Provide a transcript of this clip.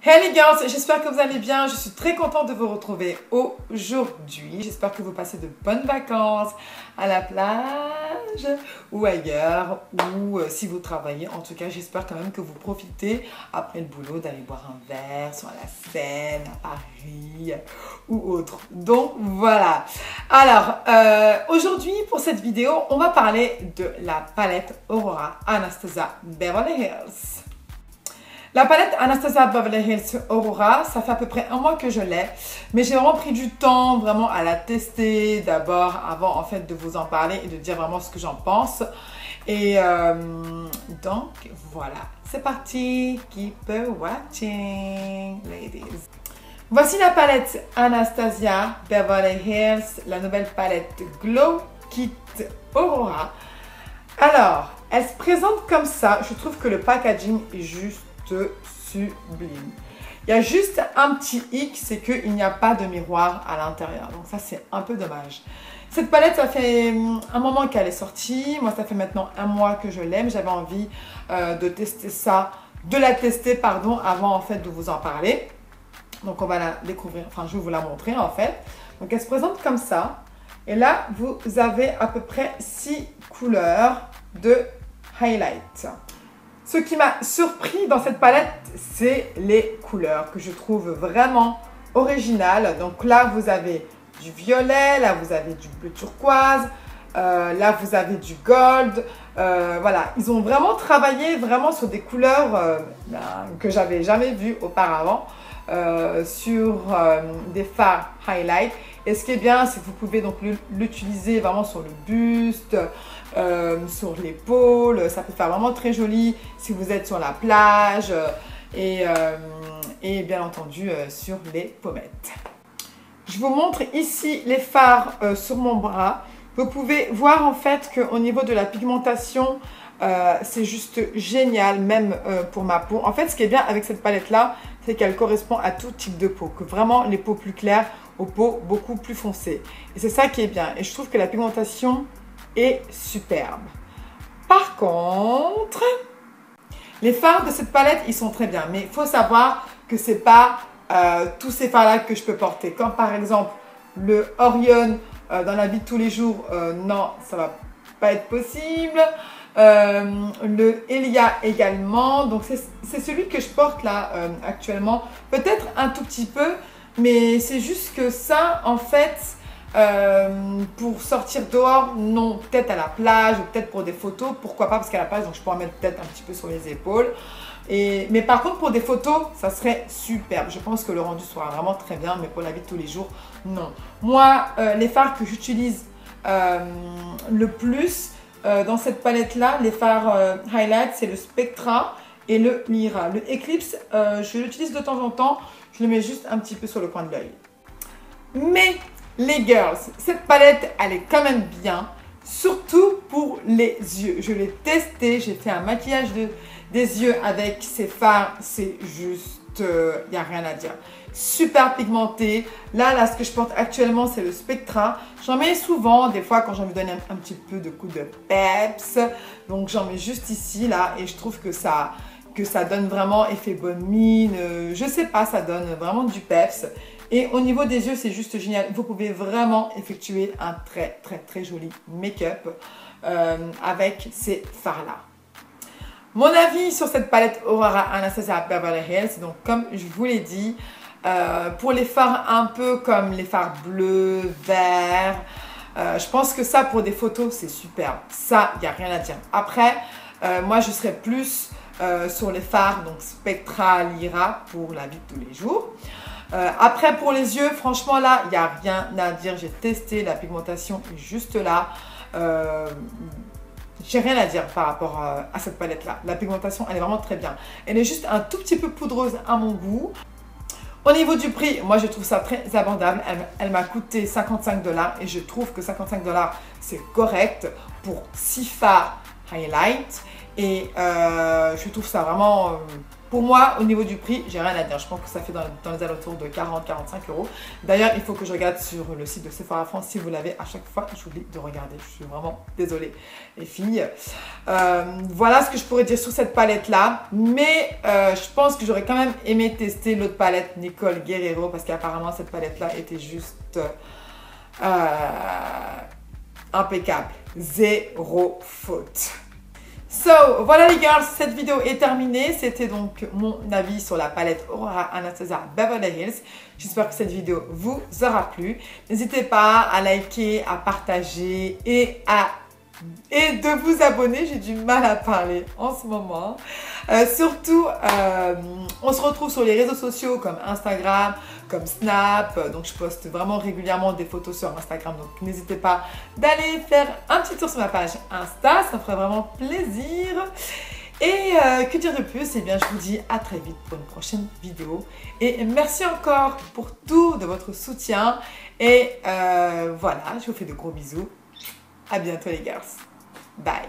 Hey les girls, j'espère que vous allez bien. Je suis très contente de vous retrouver aujourd'hui. J'espère que vous passez de bonnes vacances à la plage ou ailleurs, ou si vous travaillez. En tout cas, j'espère quand même que vous profitez après le boulot d'aller boire un verre sur la Seine, à Paris ou autre. Donc voilà. Alors, aujourd'hui pour cette vidéo, on va parler de la palette Aurora Anastasia Beverly Hills. La palette Anastasia Beverly Hills Aurora, ça fait à peu près un mois que je l'ai, mais j'ai vraiment pris du temps vraiment à la tester d'abord avant en fait de vous en parler et de dire vraiment ce que j'en pense. Et donc voilà, c'est parti, keep watching ladies. Voici la palette Anastasia Beverly Hills, la nouvelle palette Glow Kit Aurora. Alors, elle se présente comme ça, je trouve que le packaging est juste sublime. Il y a juste un petit hic, c'est qu'il n'y a pas de miroir à l'intérieur. Donc ça, c'est un peu dommage. Cette palette, ça fait un moment qu'elle est sortie. Moi, ça fait maintenant un mois que je l'aime. J'avais envie de tester ça, pardon, avant en fait de vous en parler. Donc on va la découvrir, enfin je vais vous la montrer en fait. Donc elle se présente comme ça. Et là, vous avez à peu près 6 couleurs de highlight. Ce qui m'a surpris dans cette palette, c'est les couleurs que je trouve vraiment originales. Donc là, vous avez du violet, là, vous avez du bleu turquoise, là, vous avez du gold. Voilà, ils ont vraiment travaillé vraiment sur des couleurs que j'avais jamais vues auparavant sur des fards highlight. Et ce qui est bien, c'est que vous pouvez donc l'utiliser vraiment sur le buste, sur l'épaule. Ça peut faire vraiment très joli si vous êtes sur la plage et bien entendu sur les pommettes. Je vous montre ici les fards sur mon bras. Vous pouvez voir en fait qu'au niveau de la pigmentation, c'est juste génial, même pour ma peau. En fait, ce qui est bien avec cette palette-là, c'est qu'elle correspond à tout type de peau. Que vraiment les peaux plus claires aux peaux beaucoup plus foncées. Et c'est ça qui est bien. Et je trouve que la pigmentation est superbe. Par contre, les fards de cette palette, ils sont très bien. Mais il faut savoir que ce n'est pas tous ces fards-là que je peux porter. Comme par exemple le Orion dans la vie de tous les jours, non, ça ne va pas être possible. Le Elia également, donc c'est celui que je porte là actuellement, peut-être un tout petit peu, mais c'est juste que ça en fait pour sortir dehors, non, peut-être à la plage ou peut-être pour des photos, pourquoi pas, parce qu'à la plage donc je pourrais en mettre peut-être un petit peu sur les épaules, mais par contre pour des photos ça serait superbe. Je pense que le rendu sera vraiment très bien, mais pour la vie de tous les jours, non. Moi les fards que j'utilise le plus dans cette palette-là, les fards highlight, c'est le Spectra et le Lyra. Le Eclipse, je l'utilise de temps en temps, je le mets juste un petit peu sur le coin de l'œil. Mais les girls, cette palette, elle est quand même bien, surtout pour les yeux. Je l'ai testé, j'ai fait un maquillage des yeux avec ces fards, c'est juste, il n'y a rien à dire. Super pigmenté. Là, ce que je porte actuellement, c'est le Spectra. J'en mets souvent, des fois, quand j'ai envie de donner un petit peu de coup de peps. Donc, j'en mets juste ici, là, et je trouve que ça donne vraiment effet bonne mine. Je sais pas, ça donne vraiment du peps. Et au niveau des yeux, c'est juste génial. Vous pouvez vraiment effectuer un très, très, très joli make-up avec ces fards-là. Mon avis sur cette palette Aurora Anastasia Beverly Hills, donc comme je vous l'ai dit, pour les fards un peu comme les fards bleus, verts, je pense que ça pour des photos c'est superbe. Ça, il n'y a rien à dire. Après, moi je serais plus sur les fards, donc Spectra, Lyra pour la vie de tous les jours. Après pour les yeux, franchement là, il n'y a rien à dire. J'ai testé, la pigmentation est juste là. J'ai rien à dire par rapport à cette palette-là. La pigmentation, elle est vraiment très bien. Elle est juste un tout petit peu poudreuse à mon goût. Au niveau du prix, moi je trouve ça très abordable. Elle m'a coûté 55 $ et je trouve que 55 $ c'est correct pour 6 fards highlight. Et je trouve ça vraiment Pour moi, au niveau du prix, j'ai rien à dire. Je pense que ça fait dans les alentours de 40-45 euros. D'ailleurs, il faut que je regarde sur le site de Sephora France si vous l'avez. À chaque fois, j'oublie de regarder. Je suis vraiment désolée, les filles. Voilà ce que je pourrais dire sur cette palette-là. Mais je pense que j'aurais quand même aimé tester l'autre palette Nicole Guerrero parce qu'apparemment, cette palette-là était juste impeccable. Zéro faute. So, voilà les girls, cette vidéo est terminée. C'était donc mon avis sur la palette Aurora Anastasia Beverly Hills. J'espère que cette vidéo vous aura plu. N'hésitez pas à liker, à partager et de vous abonner. J'ai du mal à parler en ce moment. Surtout, on se retrouve sur les réseaux sociaux comme Instagram, comme Snap. Donc, je poste vraiment régulièrement des photos sur Instagram. Donc, n'hésitez pas d'aller faire un petit tour sur ma page Insta. Ça me ferait vraiment plaisir. Et que dire de plus? Eh bien, je vous dis à très vite pour une prochaine vidéo. Et merci encore pour tout de votre soutien. Et voilà, je vous fais de gros bisous. À bientôt les girls. Bye.